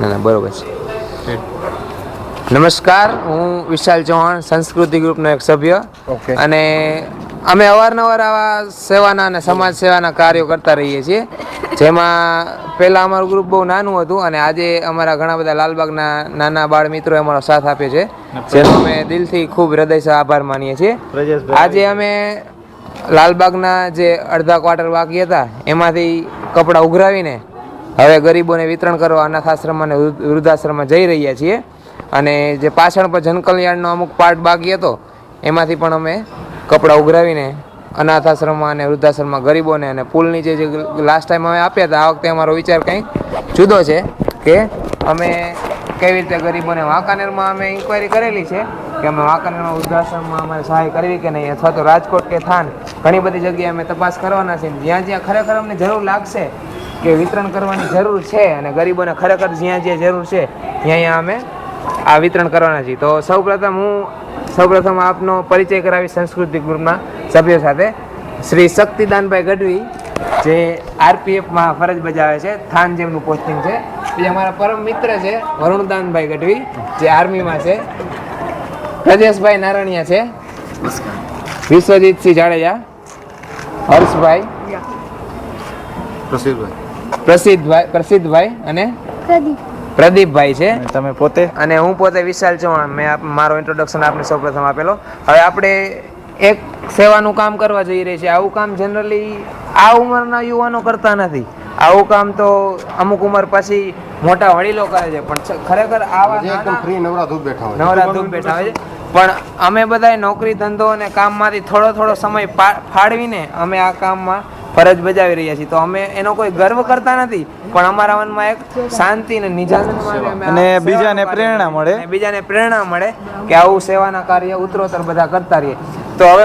ના બરોબર છે. નમસ્કાર, હું વિશાલ ચૌહાણ, સંસ્કૃતિ ગ્રુપનો એક સભ્ય. અને અમે અવારનવાર આવા સેવાના અને સમાજ સેવાના કાર્યો કરતા રહીએ છીએ. જેમાં પહેલાં અમારું ગ્રુપ બહુ નાનું હતું અને આજે અમારા ઘણા બધા લાલબાગના નાના બાળ મિત્રોએ અમારો સાથ આપ્યો છે, જેનો અમે દિલથી ખૂબ હૃદયથી આભાર માનીએ છીએ. આજે અમે લાલબાગના જે અડધા ક્વાર્ટર બાકી હતા એમાંથી કપડાં ઉઘરાવીને હવે ગરીબોને વિતરણ કરવા અનાથ આશ્રમ અને વૃદ્ધાશ્રમમાં જઈ રહ્યા છીએ. અને જે પાછળ પર જનકલ્યાણનો અમુક પાર્ટ બાકી હતો એમાંથી પણ અમે કપડાં ઉઘરાવીને અનાથ આશ્રમમાં અને વૃદ્ધાશ્રમમાં ગરીબોને અને પુલ નીચે જે લાસ્ટ ટાઈમ અમે આપ્યા હતા, આ વખતે અમારો વિચાર કંઈક જુદો છે કે અમે કેવી રીતે ગરીબોને વાંકાનેરમાં અમે ઇન્ક્વાયરી કરેલી છે કે અમે વાંકાનેરમાં વૃદ્ધાશ્રમમાં અમારે સહાય કરવી કે નહીં, અથવા તો રાજકોટ કે થાન ઘણી બધી જગ્યાએ અમે તપાસ કરવાના છે. જ્યાં જ્યાં ખરેખર અમને જરૂર લાગશે કે વિતરણ કરવાની જરૂર છે અને ગરીબોને ખરેખર જ્યાં જ્યાં જરૂર છે ત્યાં અમે આ વિતરણ કરવાના છીએ. તો સૌપ્રથમ આપનો પરિચય કરાવી સંસ્કૃતિ ગ્રુપના સભ્યો સાથે. શ્રી શક્તિદાનભાઈ ગઢવી, જે આરપીએફમાં ફરજ બજાવે છે, થાન જેમનું પોસ્ટિંગ છે. બીજા અમારા પરમ મિત્ર છે વરુણદાનભાઈ ગઢવી, જે આર્મીમાં છે. પ્રજેશભાઈ નારણિયા છે, વિશ્વજીતસિંહ જાડેજા, હર્ષભાઈ, પ્રસિદ્ધભાઈ અને પ્રદીપભાઈ છે. તમે પોતે? અને હું પોતે વિશાલ ચૌહાણ. મેં મારો ઇન્ટ્રોડક્શન આપને સૌપ્રથમ આપેલો. હવે આપણે એક સેવાનું કામ કરવા જઈ રહી છે. આવું કામ જનરલી આ ઉંમરના યુવાનો કરતા નથી. આવું કામ તો અમુક ઉંમર પછી મોટા વડીલો કરે છે, પણ ખરેખર આવા નવરા ધૂપ બેઠા હોય છે. પણ અમે બધા નોકરી ધંધો અને કામમાંથી થોડો સમય ફાળવીને અમે આ કામમાં ફરજ બજાવી રહ્યા છીએ. તો અમે એનો કોઈ ગર્વ કરતા નથી, પણ અમારા મનમાં એક શાંતિ અને નિજાનંદ અને બીજાને પ્રેરણા મળે કે આવું સેવાના કાર્ય ઉત્તરોત્તર બધા કરતા રહીએ. તો હવે